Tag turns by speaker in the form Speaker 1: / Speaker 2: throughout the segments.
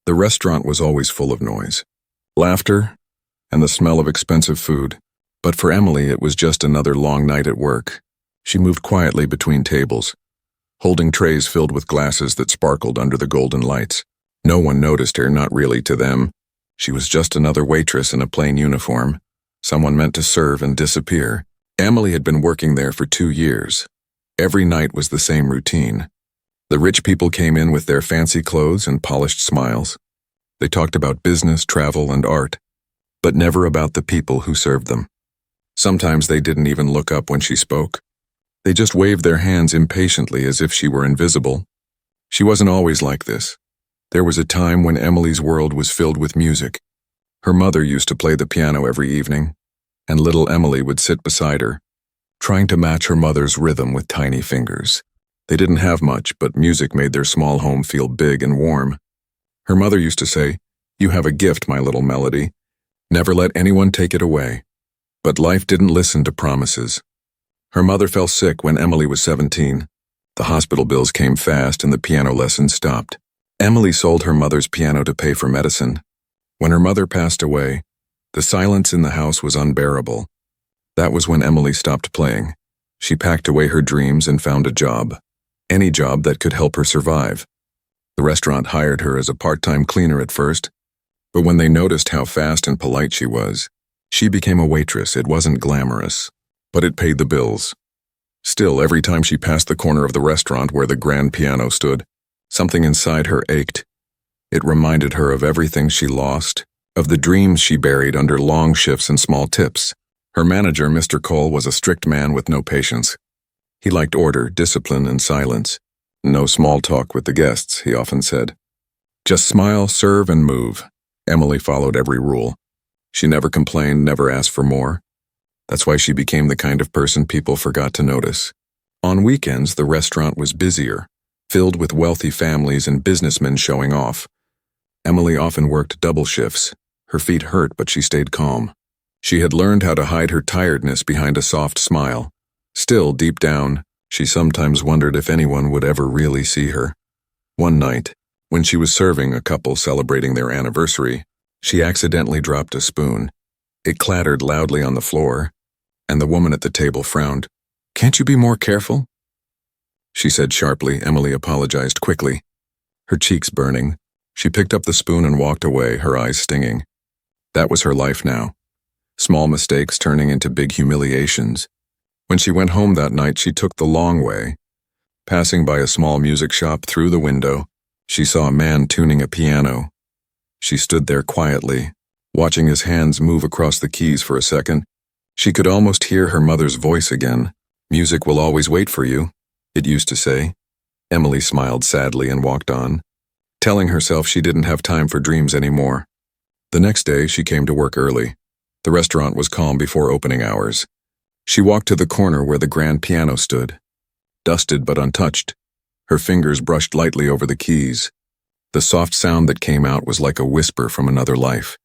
Speaker 1: The restaurant was always full of noise, laughter, and the smell of expensive food. But for Emily, it was just another long night at work. She moved quietly between tables, holding trays filled with glasses that sparkled under the golden lights. No one noticed her, not really to them. She was just another waitress in a plain uniform, someone meant to serve and disappear. Emily had been working there for 2 years. Every night was the same routine. The rich people came in with their fancy clothes and polished smiles. They talked about business, travel, and art, but never about the people who served them. Sometimes they didn't even look up when she spoke. They just waved their hands impatiently as if she were invisible. She wasn't always like this. There was a time when Emily's world was filled with music. Her mother used to play the piano every evening, and little Emily would sit beside her, trying to match her mother's rhythm with tiny fingers. They didn't have much, but music made their small home feel big and warm. Her mother used to say, "You have a gift, my little Melody. Never let anyone take it away." But life didn't listen to promises. Her mother fell sick when Emily was 17. The hospital bills came fast and the piano lessons stopped. Emily sold her mother's piano to pay for medicine. When her mother passed away, the silence in the house was unbearable. That was when Emily stopped playing. She packed away her dreams and found a job. Any job that could help her survive. The restaurant hired her as a part-time cleaner at first, but when they noticed how fast and polite she was, she became a waitress. It wasn't glamorous, but it paid the bills. Still, every time she passed the corner of the restaurant where the grand piano stood, something inside her ached. It reminded her of everything she lost, of the dreams she buried under long shifts and small tips. Her manager, Mr. Cole, was a strict man with no patience. He liked order, discipline, and silence. No small talk with the guests, he often said. Just smile, serve, and move. Emily followed every rule. She never complained, never asked for more. That's why she became the kind of person people forgot to notice. On weekends, the restaurant was busier, filled with wealthy families and businessmen showing off. Emily often worked double shifts. Her feet hurt, but she stayed calm. She had learned how to hide her tiredness behind a soft smile. Still, deep down, she sometimes wondered if anyone would ever really see her. One night, when she was serving a couple celebrating their anniversary, she accidentally dropped a spoon. It clattered loudly on the floor, and the woman at the table frowned. "Can't you be more careful?" she said sharply. Emily apologized quickly. Her cheeks burning, she picked up the spoon and walked away, her eyes stinging. That was her life now. Small mistakes turning into big humiliations. When she went home that night, she took the long way. Passing by a small music shop through the window, she saw a man tuning a piano. She stood there quietly, watching his hands move across the keys for a second. She could almost hear her mother's voice again. "Music will always wait for you," it used to say. Emily smiled sadly and walked on, telling herself she didn't have time for dreams anymore. The next day, she came to work early. The restaurant was calm before opening hours. She walked to the corner where the grand piano stood, dusted but untouched. Her fingers brushed lightly over the keys. The soft sound that came out was like a whisper from another life.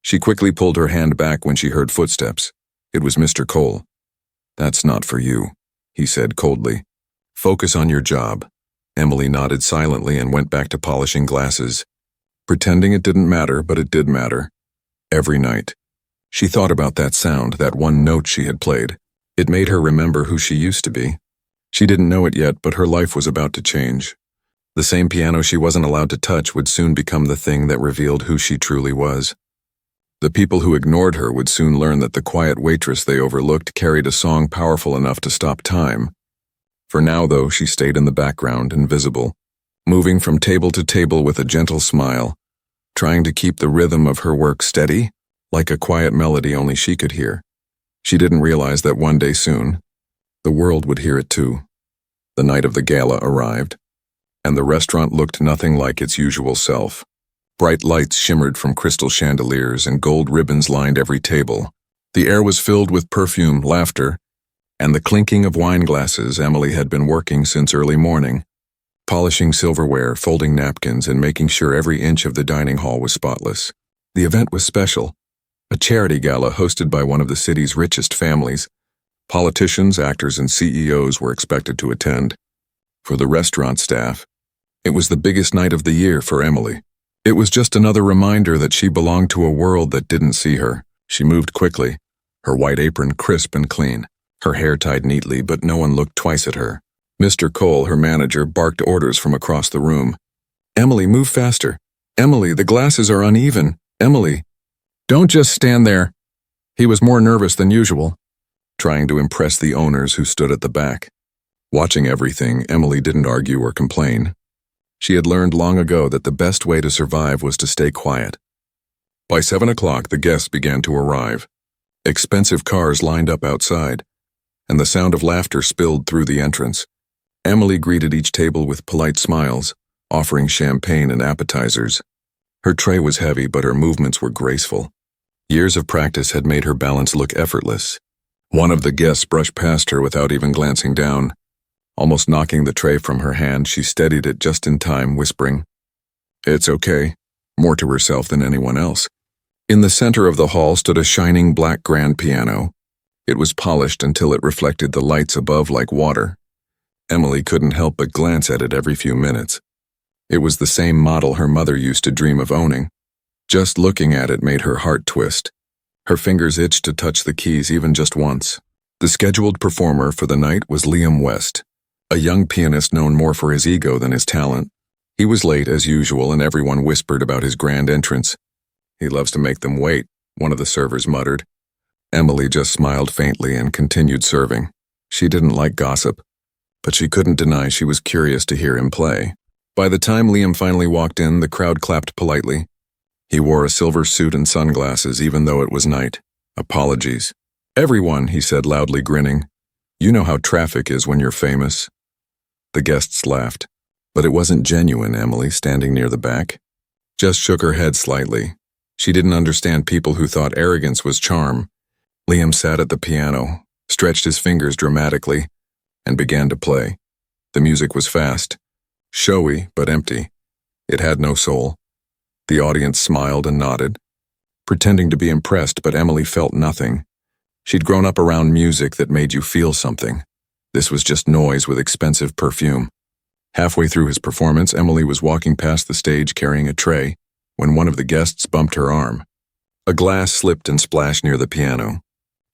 Speaker 1: She quickly pulled her hand back when she heard footsteps. It was Mr. Cole. "That's not for you," he said coldly. "Focus on your job." Emily nodded silently and went back to polishing glasses, pretending it didn't matter, but it did matter. Every night, she thought about that sound, that one note she had played. It made her remember who she used to be. She didn't know it yet, but her life was about to change. The same piano she wasn't allowed to touch would soon become the thing that revealed who she truly was. The people who ignored her would soon learn that the quiet waitress they overlooked carried a song powerful enough to stop time. For now, though, she stayed in the background, invisible, moving from table to table with a gentle smile, trying to keep the rhythm of her work steady, like a quiet melody only she could hear. She didn't realize that one day soon, the world would hear it too. The night of the gala arrived, and the restaurant looked nothing like its usual self. Bright lights shimmered from crystal chandeliers and gold ribbons lined every table. The air was filled with perfume, laughter, and the clinking of wine glasses. Emily had been working since early morning, polishing silverware, folding napkins, and making sure every inch of the dining hall was spotless. The event was special, a charity gala hosted by one of the city's richest families. Politicians, actors, and CEOs were expected to attend. For the restaurant staff, it was the biggest night of the year for Emily. It was just another reminder that she belonged to a world that didn't see her. She moved quickly, her white apron crisp and clean, her hair tied neatly, but no one looked twice at her. Mr. Cole, her manager, barked orders from across the room. "Emily, move faster. Emily, the glasses are uneven. Emily, don't just stand there." He was more nervous than usual, trying to impress the owners who stood at the back. Watching everything, Emily didn't argue or complain. She had learned long ago that the best way to survive was to stay quiet. By 7 o'clock, the guests began to arrive. Expensive cars lined up outside, and the sound of laughter spilled through the entrance. Emily greeted each table with polite smiles, offering champagne and appetizers. Her tray was heavy, but her movements were graceful. Years of practice had made her balance look effortless. One of the guests brushed past her without even glancing down. Almost knocking the tray from her hand, she steadied it just in time, whispering, "It's okay," more to herself than anyone else. In the center of the hall stood a shining black grand piano. It was polished until it reflected the lights above like water. Emily couldn't help but glance at it every few minutes. It was the same model her mother used to dream of owning. Just looking at it made her heart twist. Her fingers itched to touch the keys even just once. The scheduled performer for the night was Liam West, a young pianist known more for his ego than his talent. He was late as usual, and everyone whispered about his grand entrance. "He loves to make them wait," one of the servers muttered. Emily just smiled faintly and continued serving. She didn't like gossip, but she couldn't deny she was curious to hear him play. By the time Liam finally walked in, the crowd clapped politely. He wore a silver suit and sunglasses, even though it was night. "Apologies." "Everyone," he said loudly, grinning. "You know how traffic is when you're famous." The guests laughed, but it wasn't genuine. Emily, standing near the back, just shook her head slightly. She didn't understand people who thought arrogance was charm. Liam sat at the piano, stretched his fingers dramatically, and began to play. The music was fast, showy but empty. It had no soul. The audience smiled and nodded, pretending to be impressed, but Emily felt nothing. She'd grown up around music that made you feel something. This was just noise with expensive perfume. Halfway through his performance, Emily was walking past the stage carrying a tray when one of the guests bumped her arm. A glass slipped and splashed near the piano.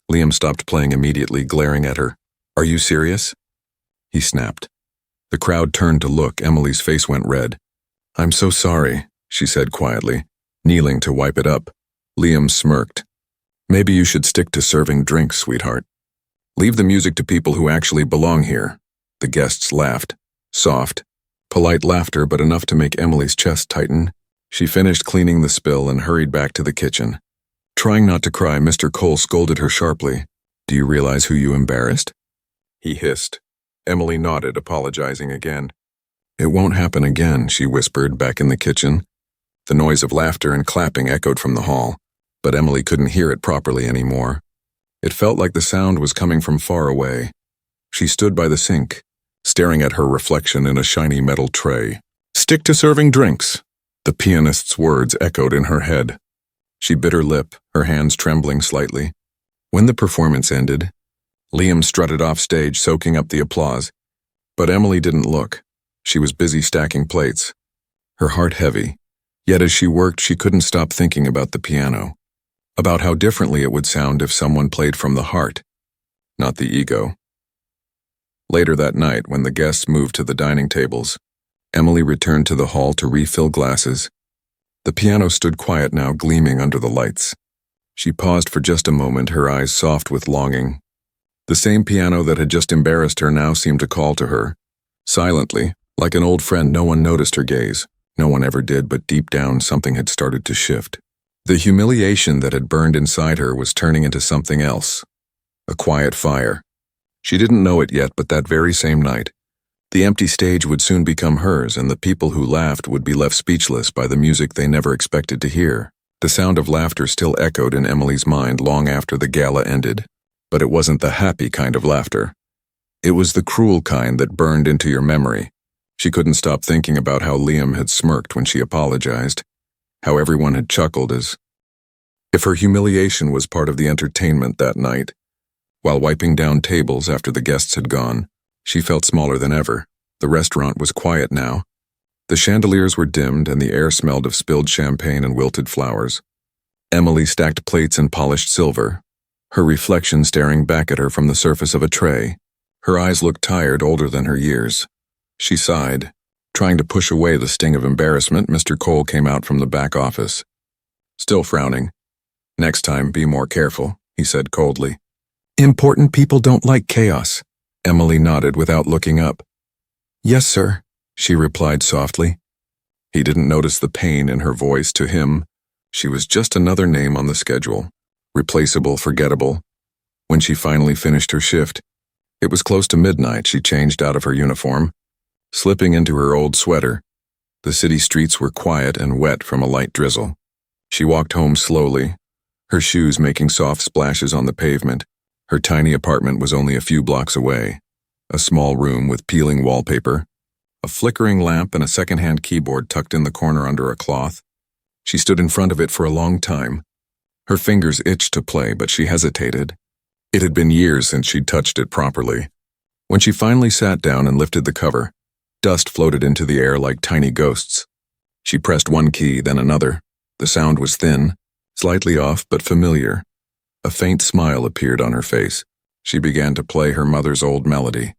Speaker 1: Liam stopped playing immediately, glaring at her. "Are you serious?" he snapped. The crowd turned to look. Emily's face went red. "I'm so sorry," she said quietly, kneeling to wipe it up. Liam smirked. "Maybe you should stick to serving drinks, sweetheart. Leave the music to people who actually belong here." The guests laughed. Soft, polite laughter, but enough to make Emily's chest tighten. She finished cleaning the spill and hurried back to the kitchen. Trying not to cry, Mr. Cole scolded her sharply. "Do you realize who you embarrassed?" he hissed. Emily nodded, apologizing again. "It won't happen again," she whispered, back in the kitchen. The noise of laughter and clapping echoed from the hall, but Emily couldn't hear it properly anymore. It felt like the sound was coming from far away. She stood by the sink, staring at her reflection in a shiny metal tray. "Stick to serving drinks." The pianist's words echoed in her head. She bit her lip, her hands trembling slightly. When the performance ended, Liam strutted off stage, soaking up the applause. But Emily didn't look. She was busy stacking plates, her heart heavy. Yet as she worked, she couldn't stop thinking about the piano, about how differently it would sound if someone played from the heart, not the ego. Later that night, when the guests moved to the dining tables, Emily returned to the hall to refill glasses. The piano stood quiet now, gleaming under the lights. She paused for just a moment, her eyes soft with longing. The same piano that had just embarrassed her now seemed to call to her. Silently, like an old friend, no one noticed her gaze. No one ever did, but deep down something had started to shift. The humiliation that had burned inside her was turning into something else. A quiet fire. She didn't know it yet, but that very same night, the empty stage would soon become hers, and the people who laughed would be left speechless by the music they never expected to hear. The sound of laughter still echoed in Emily's mind long after the gala ended, but it wasn't the happy kind of laughter. It was the cruel kind that burned into your memory. She couldn't stop thinking about how Liam had smirked when she apologized, how everyone had chuckled as if her humiliation was part of the entertainment that night. While wiping down tables after the guests had gone, she felt smaller than ever. The restaurant was quiet now, The chandeliers were dimmed and the air smelled of spilled champagne and wilted flowers. Emily stacked plates and polished silver, her reflection staring back at her from the surface of a tray. Her eyes looked tired, older than her years. She sighed. Trying to push away the sting of embarrassment, Mr. Cole came out from the back office. Still frowning. "Next time, be more careful," he said coldly. "Important people don't like chaos." Emily nodded without looking up. "Yes, sir," she replied softly. He didn't notice the pain in her voice. To him, she was just another name on the schedule. Replaceable, forgettable. When she finally finished her shift, it was close to midnight. She changed out of her uniform, slipping into her old sweater. The city streets were quiet and wet from a light drizzle. She walked home slowly, her shoes making soft splashes on the pavement. Her tiny apartment was only a few blocks away. A small room with peeling wallpaper, a flickering lamp and a second-hand keyboard tucked in the corner under a cloth. She stood in front of it for a long time. Her fingers itched to play, but she hesitated. It had been years since she'd touched it properly. When she finally sat down and lifted the cover, dust floated into the air like tiny ghosts. She pressed one key, then another. The sound was thin, slightly off but familiar. A faint smile appeared on her face. She began to play her mother's old melody,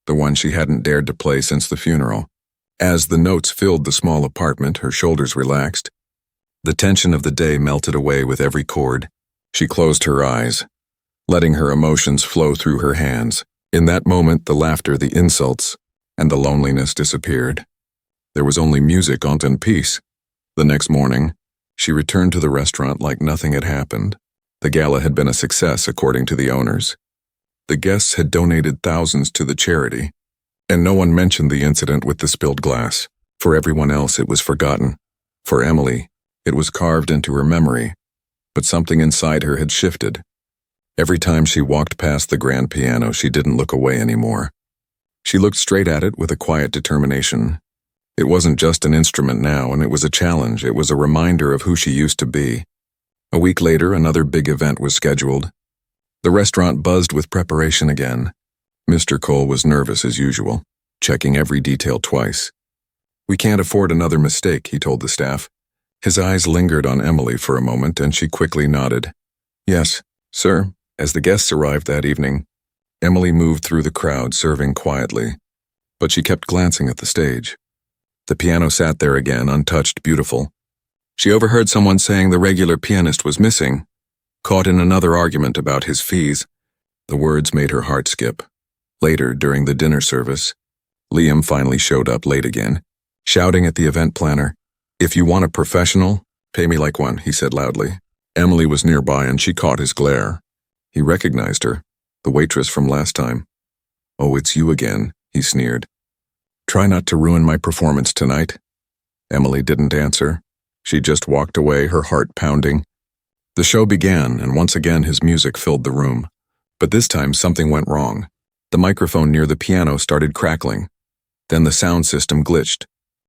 Speaker 1: the one she hadn't dared to play since the funeral. As the notes filled the small apartment, her shoulders relaxed. The tension of the day melted away with every chord. She closed her eyes, letting her emotions flow through her hands. In that moment, the laughter, the insults, and the loneliness disappeared. There was only music and peace. The next morning, she returned to the restaurant like nothing had happened. The gala had been a success, according to the owners. The guests had donated thousands to the charity, and no one mentioned the incident with the spilled glass. For everyone else, it was forgotten. For Emily, it was carved into her memory, but something inside her had shifted. Every time she walked past the grand piano, she didn't look away anymore. She looked straight at it with a quiet determination. It wasn't just an instrument now, and it was a challenge. It was a reminder of who she used to be. A week later, another big event was scheduled. The restaurant buzzed with preparation again. Mr. Cole was nervous as usual, checking every detail twice. "We can't afford another mistake," he told the staff. His eyes lingered on Emily for a moment, and she quickly nodded. "Yes, sir." As the guests arrived that evening, Emily moved through the crowd, serving quietly, but she kept glancing at the stage. The piano sat there again, untouched, beautiful. She overheard someone saying the regular pianist was missing, caught in another argument about his fees. The words made her heart skip. Later, during the dinner service, Liam finally showed up late again, shouting at the event planner. "If you want a professional, pay me like one," he said loudly. Emily was nearby and she caught his glare. He recognized her, the waitress from last time. "Oh, it's you again," he sneered. "Try not to ruin my performance tonight." Emily didn't answer. She just walked away, her heart pounding. The show began, and once again his music filled the room. But this time something went wrong. The microphone near the piano started crackling. Then the sound system glitched.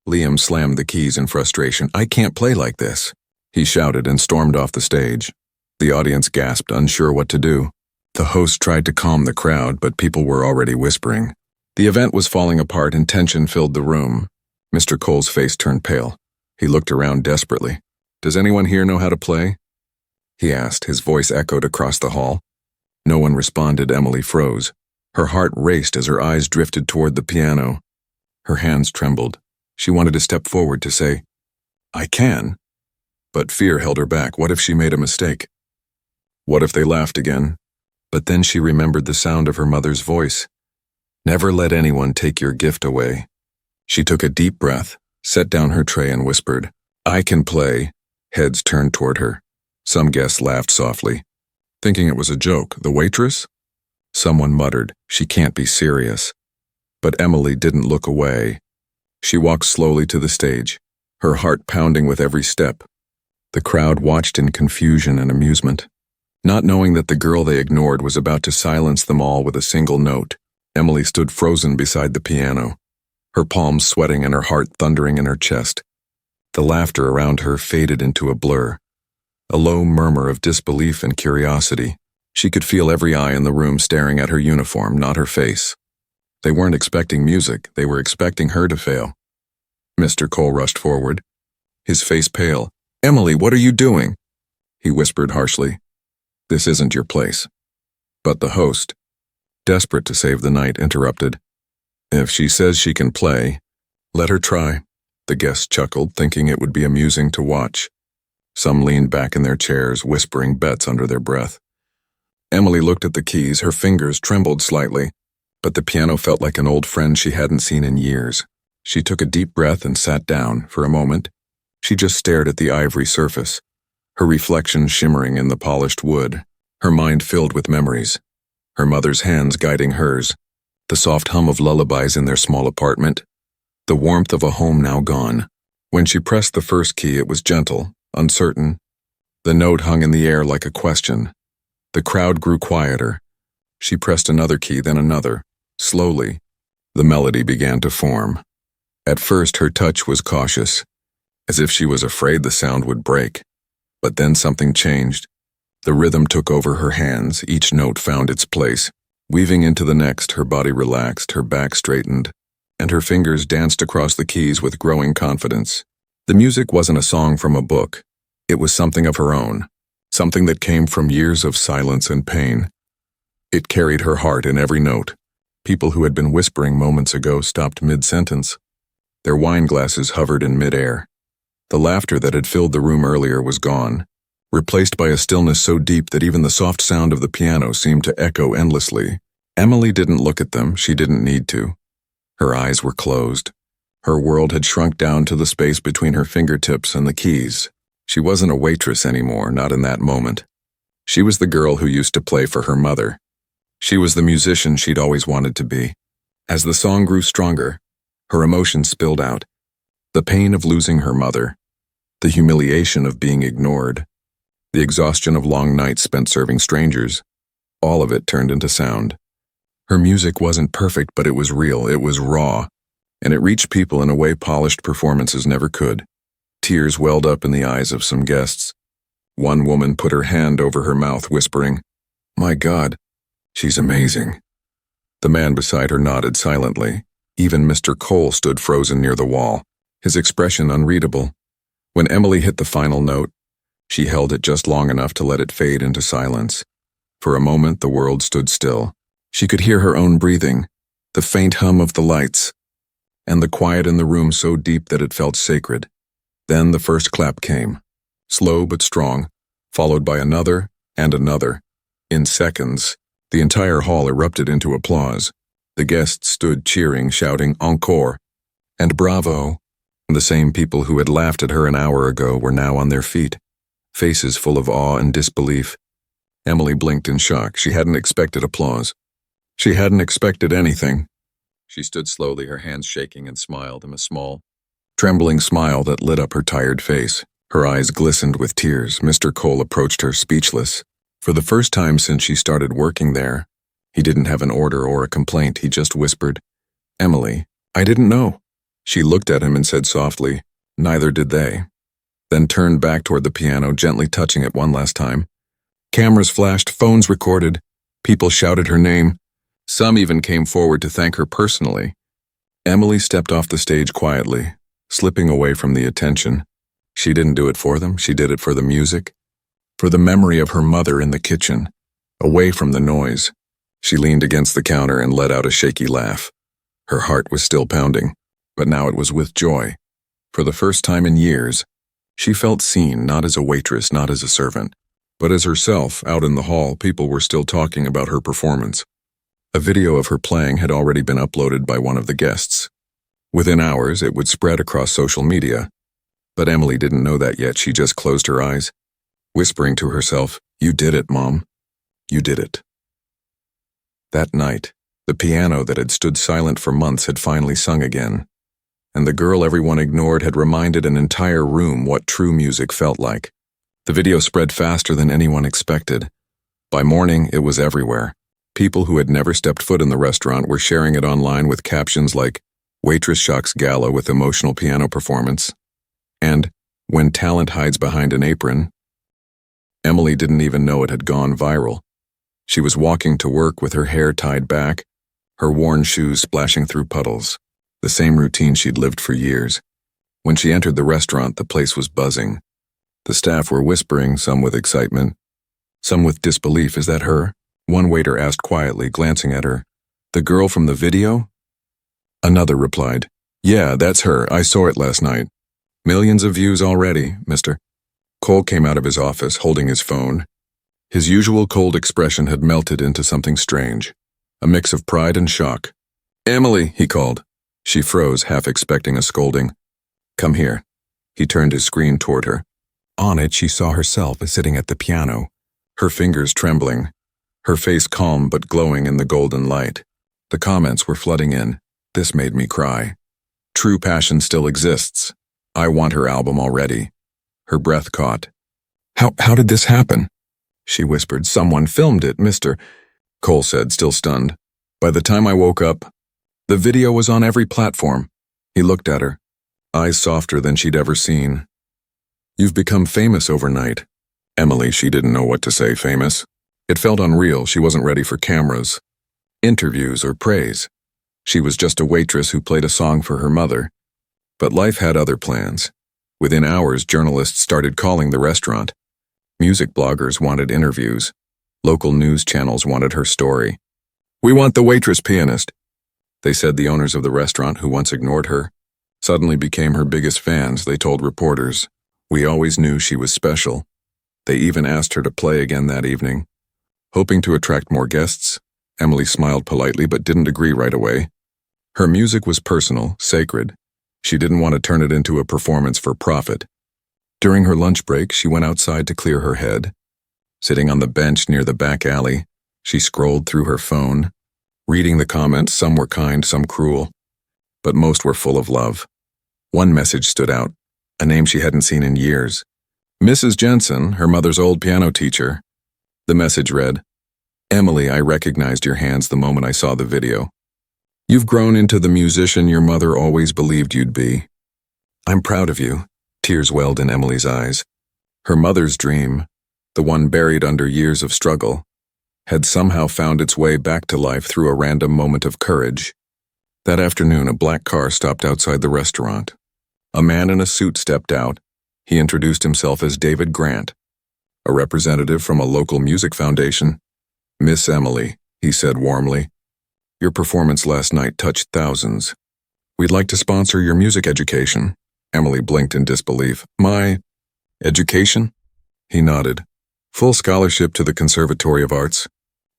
Speaker 1: Liam slammed the keys in frustration. "I can't play like this," he shouted and stormed off the stage. The audience gasped, unsure what to do. The host tried to calm the crowd, but people were already whispering. The event was falling apart and tension filled the room. Mr. Cole's face turned pale. He looked around desperately. "Does anyone here know how to play?" he asked. His voice echoed across the hall. No one responded. Emily froze. Her heart raced as her eyes drifted toward the piano. Her hands trembled. She wanted to step forward to say, "I can." But fear held her back. What if she made a mistake? What if they laughed again? But then she remembered the sound of her mother's voice. "Never let anyone take your gift away." She took a deep breath, set down her tray and whispered, "I can play." Heads turned toward her. Some guests laughed softly, thinking it was a joke. The waitress? Someone muttered, "She can't be serious." But Emily didn't look away. She walked slowly to the stage, her heart pounding with every step. The crowd watched in confusion and amusement, not knowing that the girl they ignored was about to silence them all with a single note. Emily stood frozen beside the piano, her palms sweating and her heart thundering in her chest. The laughter around her faded into a blur, a low murmur of disbelief and curiosity. She could feel every eye in the room staring at her uniform, not her face. They weren't expecting music, they were expecting her to fail. Mr. Cole rushed forward, his face pale. "Emily, what are you doing?" He whispered harshly. "This isn't your place." But the host, desperate to save the night, interrupted. "If she says she can play, let her try." The guests chuckled, thinking it would be amusing to watch. Some leaned back in their chairs, whispering bets under their breath. Emily looked at the keys, her fingers trembled slightly, but the piano felt like an old friend she hadn't seen in years. She took a deep breath and sat down. For a moment, she just stared at the ivory surface, her reflection shimmering in the polished wood, her mind filled with memories. Her mother's hands guiding hers, the soft hum of lullabies in their small apartment, the warmth of a home now gone. When she pressed the first key, it was gentle, uncertain. The note hung in the air like a question. The crowd grew quieter. She pressed another key, then another. Slowly, the melody began to form. At first, her touch was cautious, as if she was afraid the sound would break. But then something changed. The rhythm took over her hands, each note found its place. Weaving into the next, her body relaxed, her back straightened, and her fingers danced across the keys with growing confidence. The music wasn't a song from a book. It was something of her own, something that came from years of silence and pain. It carried her heart in every note. People who had been whispering moments ago stopped mid-sentence. Their wine glasses hovered in mid-air. The laughter that had filled the room earlier was gone, replaced by a stillness so deep that even the soft sound of the piano seemed to echo endlessly. Emily didn't look at them. She didn't need to. Her eyes were closed. Her world had shrunk down to the space between her fingertips and the keys. She wasn't a waitress anymore, not in that moment. She was the girl who used to play for her mother. She was the musician she'd always wanted to be. As the song grew stronger, her emotions spilled out. The pain of losing her mother, the humiliation of being ignored, the exhaustion of long nights spent serving strangers, all of it turned into sound. Her music wasn't perfect, but it was real, it was raw, and it reached people in a way polished performances never could. Tears welled up in the eyes of some guests. One woman put her hand over her mouth, whispering, "My God, she's amazing." The man beside her nodded silently. Even Mr. Cole stood frozen near the wall, his expression unreadable. When Emily hit the final note, she held it just long enough to let it fade into silence. For a moment, the world stood still. She could hear her own breathing, the faint hum of the lights, and the quiet in the room so deep that it felt sacred. Then the first clap came, slow but strong, followed by another and another. In seconds, the entire hall erupted into applause. The guests stood cheering, shouting "Encore" and "Bravo." The same people who had laughed at her an hour ago were now on their feet, faces full of awe and disbelief. Emily blinked in shock. She hadn't expected applause. She hadn't expected anything. She stood slowly, her hands shaking, and smiled in a small, trembling smile that lit up her tired face. Her eyes glistened with tears. Mr. Cole approached her, speechless. For the first time since she started working there, he didn't have an order or a complaint. He just whispered, "Emily, I didn't know." She looked at him and said softly, "Neither did they." Then turned back toward the piano, gently touching it one last time. Cameras flashed, phones recorded. People shouted her name. Some even came forward to thank her personally. Emily stepped off the stage quietly, slipping away from the attention. She didn't do it for them. She did it for the music, for the memory of her mother in the kitchen, away from the noise. She leaned against the counter and let out a shaky laugh. Her heart was still pounding, but now it was with joy. For the first time in years, she felt seen, not as a waitress, not as a servant, but as herself. Out in the hall, people were still talking about her performance. A video of her playing had already been uploaded by one of the guests. Within hours, it would spread across social media. But Emily didn't know that yet. She just closed her eyes, whispering to herself, "You did it, Mom. You did it." That night, the piano that had stood silent for months had finally sung again, and the girl everyone ignored had reminded an entire room what true music felt like. The video spread faster than anyone expected. By morning, it was everywhere. People who had never stepped foot in the restaurant were sharing it online with captions like, "Waitress shocks gala with emotional piano performance," and "When talent hides behind an apron." Emily didn't even know it had gone viral. She was walking to work with her hair tied back, her worn shoes splashing through puddles, the same routine she'd lived for years. When she entered the restaurant, the place was buzzing. The staff were whispering, some with excitement, some with disbelief. Is that her? One waiter asked quietly, glancing at her. The girl from the video? Another replied, Yeah, that's her. I saw it last night. Millions of views already, mister. Cole came out of his office, holding his phone. His usual cold expression had melted into something strange, a mix of pride and shock. Emily, he called. She froze, half expecting a scolding. Come here. He turned his screen toward her. On it, she saw herself sitting at the piano, her fingers trembling, her face calm but glowing in the golden light. The comments were flooding in. This made me cry. True passion still exists. I want her album already. Her breath caught. How did this happen? She whispered. Someone filmed it, mister, Cole said, still stunned. By the time I woke up, the video was on every platform. He looked at her, eyes softer than she'd ever seen. You've become famous overnight. Emily, she didn't know what to say, famous. It felt unreal. She wasn't ready for cameras, interviews, or praise. She was just a waitress who played a song for her mother. But life had other plans. Within hours, journalists started calling the restaurant. Music bloggers wanted interviews. Local news channels wanted her story. We want the waitress pianist. They said the owners of the restaurant, who once ignored her, suddenly became her biggest fans. They told reporters. We always knew she was special. They even asked her to play again that evening. Hoping to attract more guests, Emily smiled politely but didn't agree right away. Her music was personal, sacred. She didn't want to turn it into a performance for profit. During her lunch break, she went outside to clear her head. Sitting on the bench near the back alley, she scrolled through her phone, reading the comments. Some were kind, some cruel, but most were full of love. One message stood out, a name she hadn't seen in years. Mrs. Jensen, her mother's old piano teacher. The message read, Emily, I recognized your hands the moment I saw the video. You've grown into the musician your mother always believed you'd be. I'm proud of you. Tears welled in Emily's eyes. Her mother's dream, the one buried under years of struggle, had somehow found its way back to life through a random moment of courage. That afternoon, a black car stopped outside the restaurant. A man in a suit stepped out. He introduced himself as David Grant, a representative from a local music foundation. Miss Emily, he said warmly, your performance last night touched thousands. We'd like to sponsor your music education. Emily blinked in disbelief. My education? He nodded. Full scholarship to the Conservatory of Arts.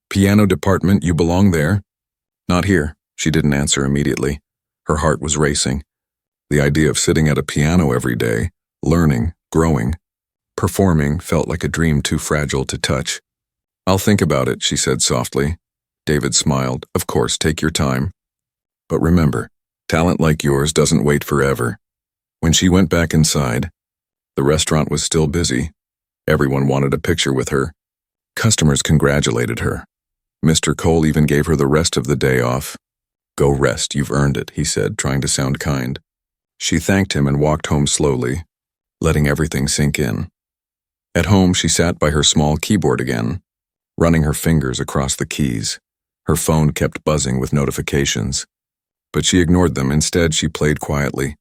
Speaker 1: Piano department, you belong there? Not here. She didn't answer immediately. Her heart was racing. The idea of sitting at a piano every day, learning, growing, performing felt like a dream too fragile to touch. I'll think about it, she said softly. David smiled. Of course, take your time. But remember, talent like yours doesn't wait forever. When she went back inside, the restaurant was still busy. Everyone wanted a picture with her. Customers congratulated her. Mr. Cole even gave her the rest of the day off. Go rest, you've earned it, he said, trying to sound kind. She thanked him and walked home slowly, letting everything sink in. At home, she sat by her small keyboard again, running her fingers across the keys. Her phone kept buzzing with notifications, but she ignored them. Instead, she played quietly,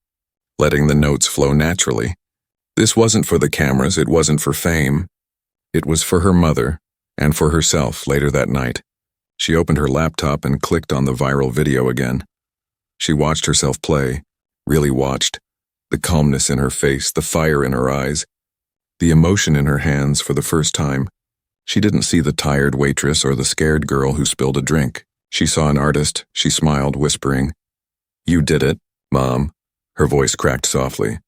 Speaker 1: letting the notes flow naturally. This wasn't for the cameras, it wasn't for fame. It was for her mother and for herself. Later that night, she opened her laptop and clicked on the viral video again. She watched herself play, really watched, the calmness in her face, the fire in her eyes, the emotion in her hands for the first time. She didn't see the tired waitress or the scared girl who spilled a drink. She saw an artist. She smiled, whispering, You did it, Mom. Her voice cracked softly.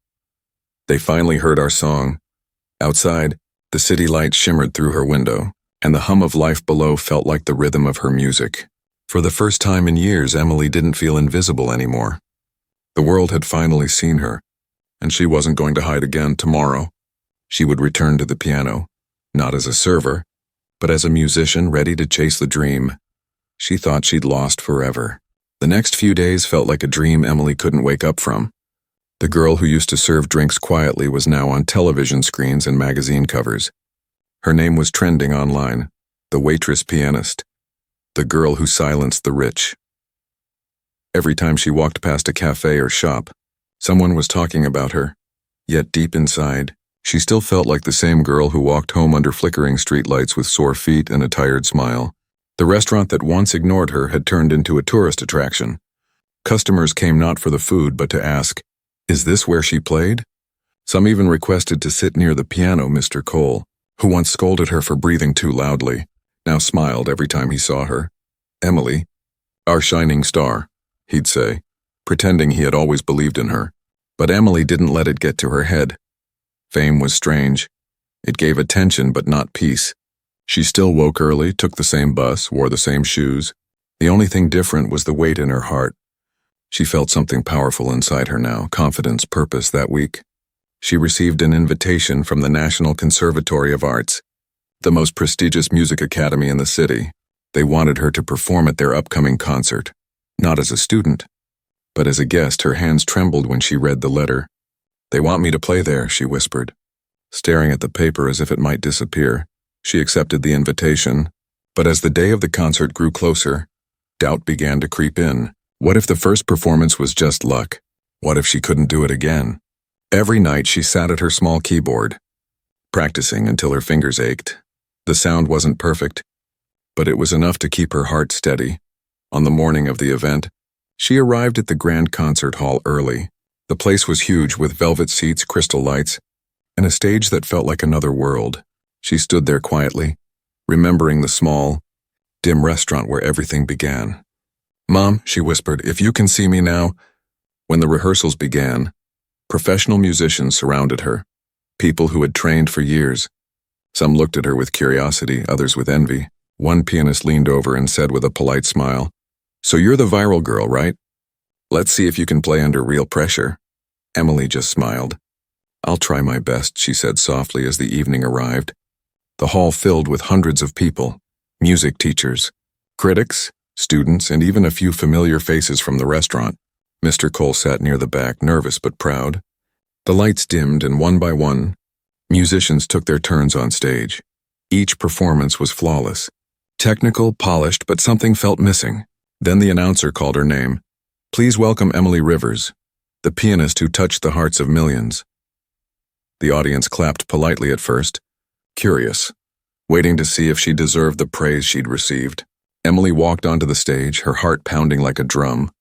Speaker 1: They finally heard our song. Outside, the city light shimmered through her window, and the hum of life below felt like the rhythm of her music. For the first time in years, Emily didn't feel invisible anymore. The world had finally seen her, and she wasn't going to hide again. Tomorrow, she would return to the piano, not as a server, but as a musician ready to chase the dream she thought she'd lost forever. The next few days felt like a dream Emily couldn't wake up from. The girl who used to serve drinks quietly was now on television screens and magazine covers. Her name was trending online, the waitress pianist, the girl who silenced the rich. Every time she walked past a cafe or shop, Someone was talking about her, yet deep inside, she still felt like the same girl who walked home under flickering streetlights with sore feet and a tired smile. The restaurant that once ignored her had turned into a tourist attraction. Customers came not for the food but to ask, "Is this where she played?" Some even requested to sit near the piano. Mr. Cole, who once scolded her for breathing too loudly, now smiled every time he saw her. "Emily, our shining star," he'd say, pretending he had always believed in her. But Emily didn't let it get to her head. Fame was strange. It gave attention but not peace. She still woke early, took the same bus, wore the same shoes. The only thing different was the weight in her heart. She felt something powerful inside her now, confidence, purpose. That week, she received an invitation from the National Conservatory of Arts, the most prestigious music academy in the city. They wanted her to perform at their upcoming concert, not as a student, but as a guest. Her hands trembled when she read the letter. "They want me to play there," she whispered. Staring at the paper as if it might disappear, she accepted the invitation. But as the day of the concert grew closer, doubt began to creep in. What if the first performance was just luck? What if she couldn't do it again? Every night she sat at her small keyboard, practicing until her fingers ached. The sound wasn't perfect, but it was enough to keep her heart steady. On the morning of the event, she arrived at the grand concert hall early. The place was huge, with velvet seats, crystal lights, and a stage that felt like another world. She stood there quietly, remembering the small, dim restaurant where everything began. "Mom," she whispered, "if you can see me now." When the rehearsals began, professional musicians surrounded her, people who had trained for years. Some looked at her with curiosity, others with envy. One pianist leaned over and said with a polite smile, "So you're the viral girl, right? Let's see if you can play under real pressure." Emily just smiled. "I'll try my best," she said softly as the evening arrived. The hall filled with hundreds of people, music teachers, critics, students, and even a few familiar faces from the restaurant. Mr. Cole sat near the back, nervous but proud. The lights dimmed, and one by one, musicians took their turns on stage. Each performance was flawless, technical, polished, but something felt missing. Then the announcer called her name. "Please welcome Emily Rivers, the pianist who touched the hearts of millions." The audience clapped politely at first, curious, waiting to see if she deserved the praise she'd received. Emily walked onto the stage, her heart pounding like a drum.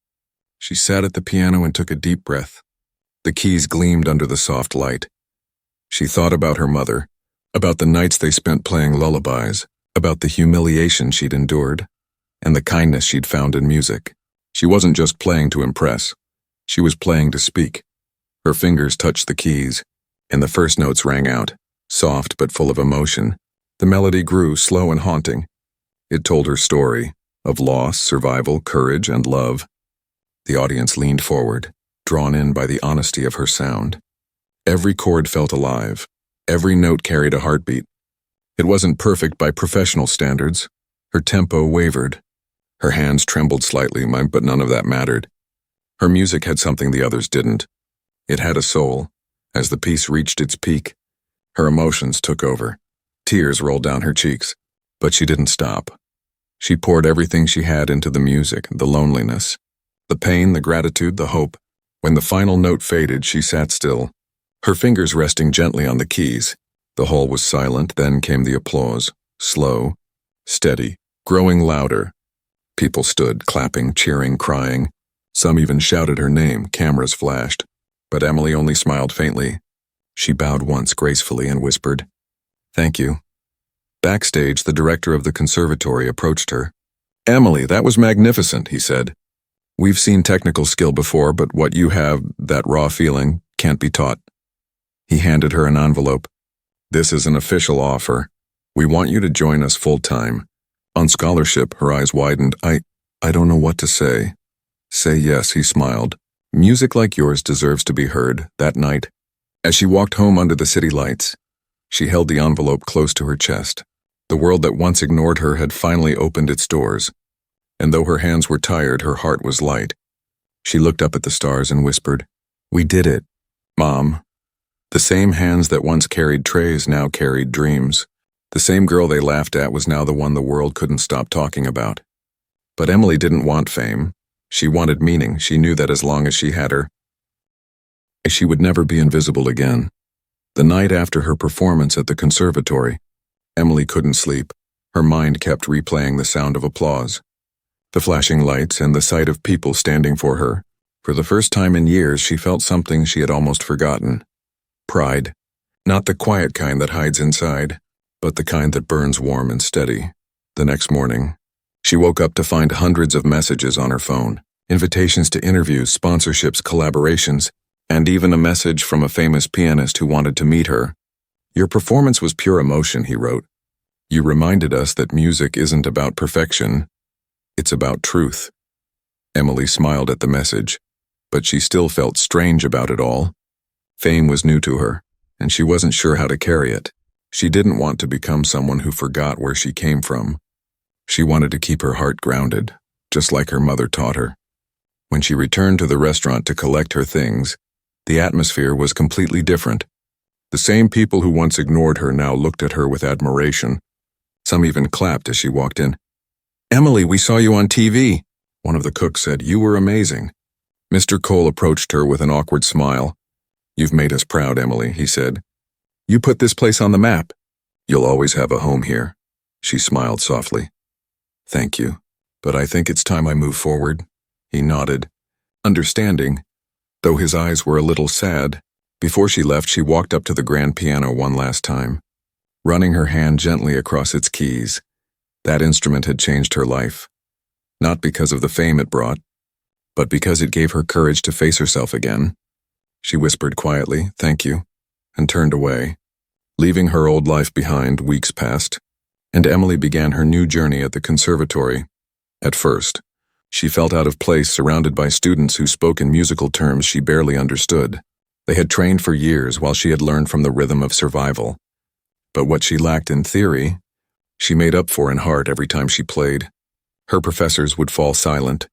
Speaker 1: She sat at the piano and took a deep breath. The keys gleamed under the soft light. She thought about her mother, about the nights they spent playing lullabies, about the humiliation she'd endured, and the kindness she'd found in music. She wasn't just playing to impress. She was playing to speak. Her fingers touched the keys, and the first notes rang out, soft but full of emotion. The melody grew, slow and haunting. It told her story of loss, survival, courage, and love. The audience leaned forward, drawn in by the honesty of her sound. Every chord felt alive. Every note carried a heartbeat. It wasn't perfect by professional standards. Her tempo wavered. Her hands trembled slightly, but none of that mattered. Her music had something the others didn't. It had a soul. As the piece reached its peak, her emotions took over. Tears rolled down her cheeks, but she didn't stop. She poured everything she had into the music, the loneliness, the pain, the gratitude, the hope. When the final note faded, she sat still, her fingers resting gently on the keys. The hall was silent, then came the applause, slow, steady, growing louder. People stood, clapping, cheering, crying. Some even shouted her name, cameras flashed. But Emily only smiled faintly. She bowed once gracefully and whispered, "Thank you." Backstage, the director of the conservatory approached her. "Emily, that was magnificent," he said. "We've seen technical skill before, but what you have, that raw feeling, can't be taught." He handed her an envelope. "This is an official offer. We want you to join us full-time. On scholarship." Her eyes widened. I don't know what to say." "Say yes," he smiled. "Music like yours deserves to be heard." That night, as she walked home under the city lights, she held the envelope close to her chest. The world that once ignored her had finally opened its doors, and though her hands were tired, her heart was light. She looked up at the stars and whispered, "We did it, Mom." The same hands that once carried trays now carried dreams. The same girl they laughed at was now the one the world couldn't stop talking about. But Emily didn't want fame. She wanted meaning. She knew that as long as she had her She would never be invisible again. The night after her performance at the conservatory, Emily couldn't sleep. Her mind kept replaying the sound of applause, the flashing lights, and the sight of people standing for her. For the first time in years, she felt something she had almost forgotten. Pride. Not the quiet kind that hides inside, but the kind that burns warm and steady. The next morning, she woke up to find hundreds of messages on her phone, invitations to interviews, sponsorships, collaborations, and even a message from a famous pianist who wanted to meet her. "Your performance was pure emotion," he wrote. "You reminded us that music isn't about perfection, it's about truth." Emily smiled at the message, but she still felt strange about it all. Fame was new to her, and she wasn't sure how to carry it. She didn't want to become someone who forgot where she came from. She wanted to keep her heart grounded, just like her mother taught her. When she returned to the restaurant to collect her things, the atmosphere was completely different. The same people who once ignored her now looked at her with admiration. Some even clapped as she walked in. "Emily, we saw you on TV." One of the cooks said, "You were amazing." Mr. Cole approached her with an awkward smile. "You've made us proud, Emily," he said. "You put this place on the map. You'll always have a home here." She smiled softly. "Thank you, but I think it's time I move forward." He nodded, understanding, though his eyes were a little sad. Before she left, she walked up to the grand piano one last time, running her hand gently across its keys. That instrument had changed her life, not because of the fame it brought, but because it gave her courage to face herself again. She whispered quietly, "Thank you," and turned away. Leaving her old life behind, weeks passed, and Emily began her new journey at the conservatory. At first, she felt out of place, surrounded by students who spoke in musical terms she barely understood. They had trained for years while she had learned from the rhythm of survival. But what she lacked in theory, she made up for in heart every time she played. Her professors would fall silent,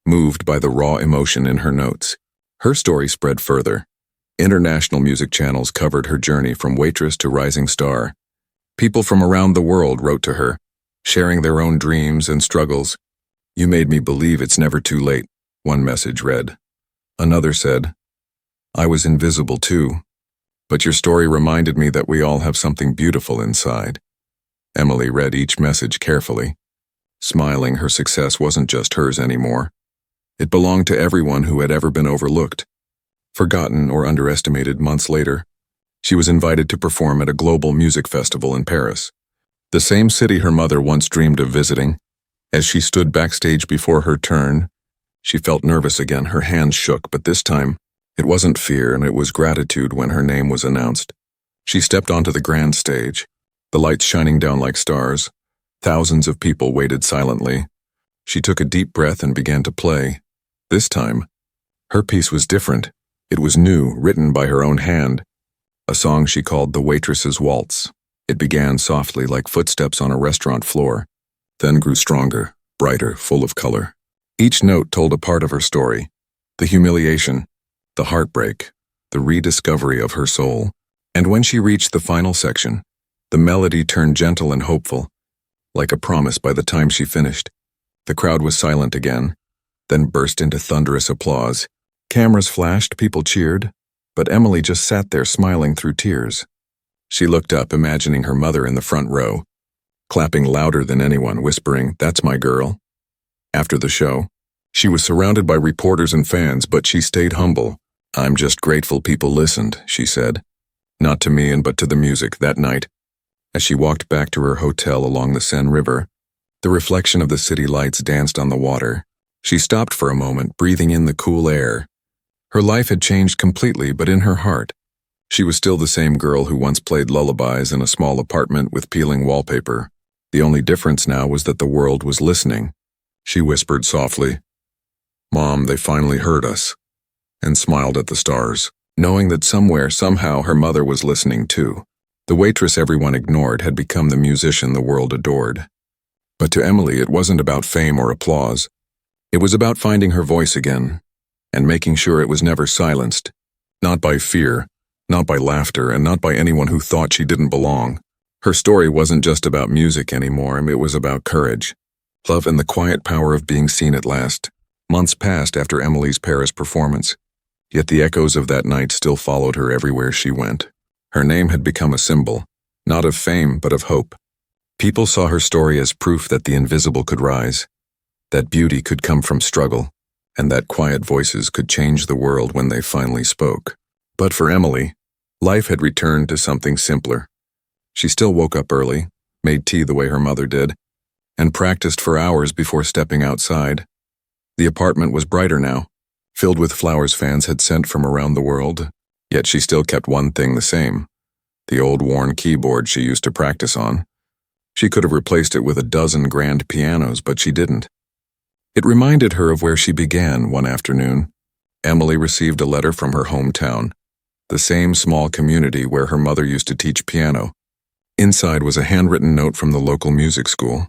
Speaker 1: moved by the raw emotion in her notes. Her story spread further. International music channels covered her journey from Waitress to rising star. People from around the world wrote to her, sharing their own dreams and struggles. "You made me believe it's never too late," one message read. Another said, "I was invisible too, but your story reminded me that we all have something beautiful inside." Emily read each message carefully, smiling. Her success wasn't just hers anymore. It belonged to everyone who had ever been overlooked, forgotten, or underestimated. Months later, she was invited to perform at a global music festival in Paris, the same city her mother once dreamed of visiting. As she stood backstage before her turn, she felt nervous again. Her hands shook, but this time, it wasn't fear, and it was gratitude when her name was announced. She stepped onto the grand stage, the lights shining down like stars. Thousands of people waited silently. She took a deep breath and began to play. This time, her piece was different. It was new, written by her own hand, a song she called the Waitress's Waltz. It began softly, like footsteps on a restaurant floor, then grew stronger, brighter, full of color. Each note told a part of her story, the humiliation, the heartbreak, the rediscovery of her soul. And when she reached the final section, the melody turned gentle and hopeful, like a promise. By the time she finished, the crowd was silent again, then burst into thunderous applause. Cameras flashed, people cheered, but Emily just sat there smiling through tears. She looked up, imagining her mother in the front row, clapping louder than anyone, whispering, "That's my girl." After the show, she was surrounded by reporters and fans, but she stayed humble. "I'm just grateful people listened," she said. "Not to me, but to the music." That night, as she walked back to her hotel along the Seine River, the reflection of the city lights danced on the water. She stopped for a moment, breathing in the cool air. Her life had changed completely, but in her heart, she was still the same girl who once played lullabies in a small apartment with peeling wallpaper. The only difference now was that the world was listening. She whispered softly, "Mom, they finally heard us," and smiled at the stars, knowing that somewhere, somehow, her mother was listening too. The waitress everyone ignored had become the musician the world adored. But to Emily, it wasn't about fame or applause. It was about finding her voice again, and making sure it was never silenced, not by fear, not by laughter, and not by anyone who thought she didn't belong. Her story wasn't just about music anymore, it was about courage, love, and the quiet power of being seen at last. Months passed after Emily's Paris performance. Yet the echoes of that night still followed her everywhere she went. Her name had become a symbol, not of fame but of hope. People saw her story as proof that the invisible could rise, that beauty could come from struggle, and that quiet voices could change the world when they finally spoke. But for Emily, life had returned to something simpler. She still woke up early, made tea the way her mother did, and practiced for hours before stepping outside. The apartment was brighter now, filled with flowers fans had sent from around the world, yet she still kept one thing the same, the old worn keyboard she used to practice on. She could have replaced it with a dozen grand pianos, but she didn't. It reminded her of where she began one afternoon. Emily received a letter from her hometown, the same small community where her mother used to teach piano. Inside was a handwritten note from the local music school.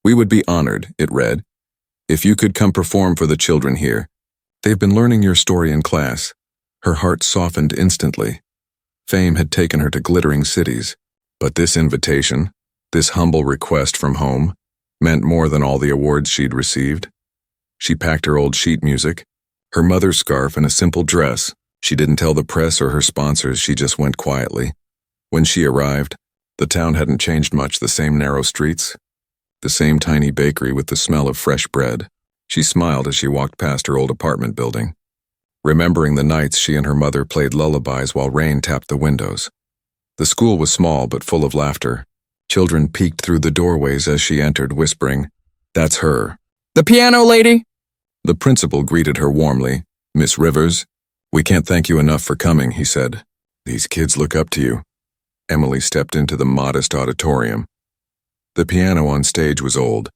Speaker 1: "We would be honored," it read, "if you could come perform for the children here. They've been learning your story in class." Her heart softened instantly. Fame had taken her to glittering cities, but this invitation, this humble request from home, meant more than all the awards she'd received. She packed her old sheet music, her mother's scarf, and a simple dress. She didn't tell the press or her sponsors, she just went quietly. When she arrived, the town hadn't changed much, the same narrow streets, the same tiny bakery with the smell of fresh bread. She smiled as she walked past her old apartment building, remembering the nights she and her mother played lullabies while rain tapped the windows. The school was small but full of laughter. Children peeked through the doorways as she entered, whispering, "That's her."
Speaker 2: "The piano lady?"
Speaker 1: The principal greeted her warmly. "Miss Rivers, we can't thank you enough for coming," he said. "These kids look up to you." Emily stepped into the modest auditorium. The piano on stage was old,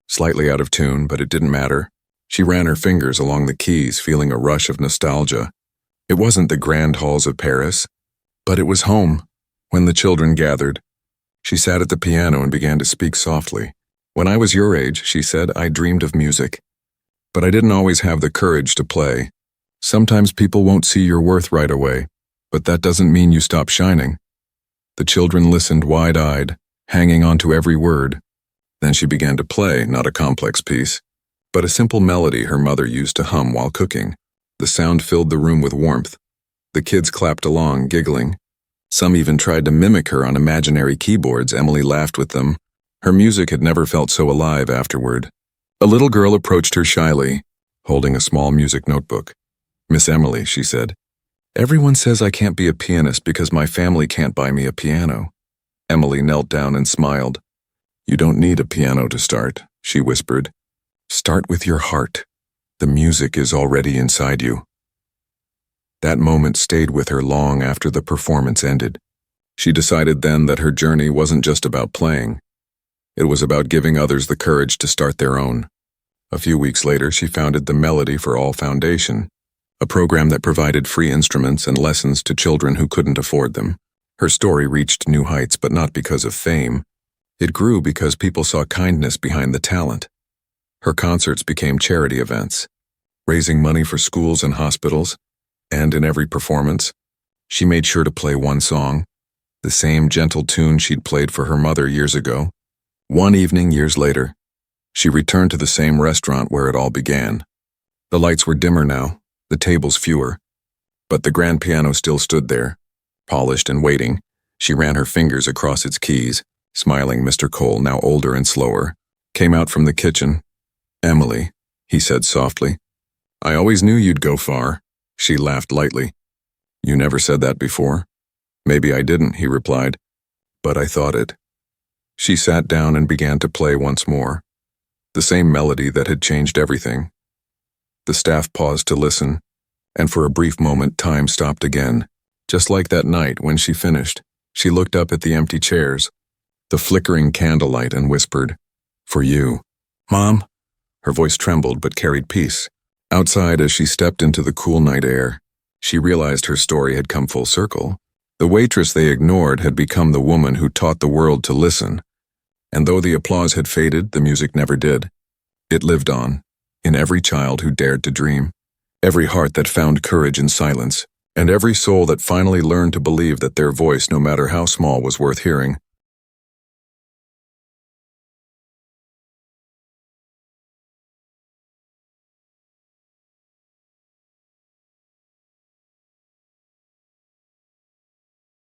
Speaker 1: slightly out of tune, but it didn't matter. She ran her fingers along the keys, feeling a rush of nostalgia. It wasn't the grand halls of Paris, but it was home. When the children gathered, she sat at the piano and began to speak softly. "When I was your age," she said, "I dreamed of music. But I didn't always have the courage to play. Sometimes people won't see your worth right away, but that doesn't mean you stop shining." The children listened wide-eyed, hanging on to every word. Then she began to play, not a complex piece, but a simple melody her mother used to hum while cooking. The sound filled the room with warmth. The kids clapped along, giggling. Some even tried to mimic her on imaginary keyboards. Emily laughed with them. Her music had never felt so alive afterward. A little girl approached her shyly, holding a small music notebook. "Miss Emily," she said, "everyone says I can't be a pianist because my family can't buy me a piano." Emily knelt down and smiled. "You don't need a piano to start," she whispered. "Start with your heart. The music is already inside you." That moment stayed with her long after the performance ended. She decided then that her journey wasn't just about playing. It was about giving others the courage to start their own. A few weeks later, she founded the Melody for All Foundation, a program that provided free instruments and lessons to children who couldn't afford them. Her story reached new heights, but not because of fame. It grew because people saw kindness behind the talent. Her concerts became charity events, raising money for schools and hospitals, and in every performance, she made sure to play one song, the same gentle tune she'd played for her mother years ago. One evening, years later, she returned to the same restaurant where it all began. The lights were dimmer now, the tables fewer, but the grand piano still stood there, polished and waiting. She ran her fingers across its keys. Smiling, Mr. Cole, now older and slower, came out from the kitchen. "Emily," he said softly, "I always knew you'd go far." She laughed lightly. "You never said that before." "Maybe I didn't," he replied, "but I thought it." She sat down and began to play once more, the same melody that had changed everything. The staff paused to listen, and for a brief moment time stopped again. Just like that night when she finished, she looked up at the empty chairs, the flickering candlelight, and whispered, "For you." "Mom?" Her voice trembled but carried peace. Outside, as she stepped into the cool night air, she realized her story had come full circle. The waitress they ignored had become the woman who taught the world to listen. And though the applause had faded, the music never did. It lived on, in every child who dared to dream, every heart that found courage in silence, and every soul that finally learned to believe that their voice, no matter how small, was worth hearing.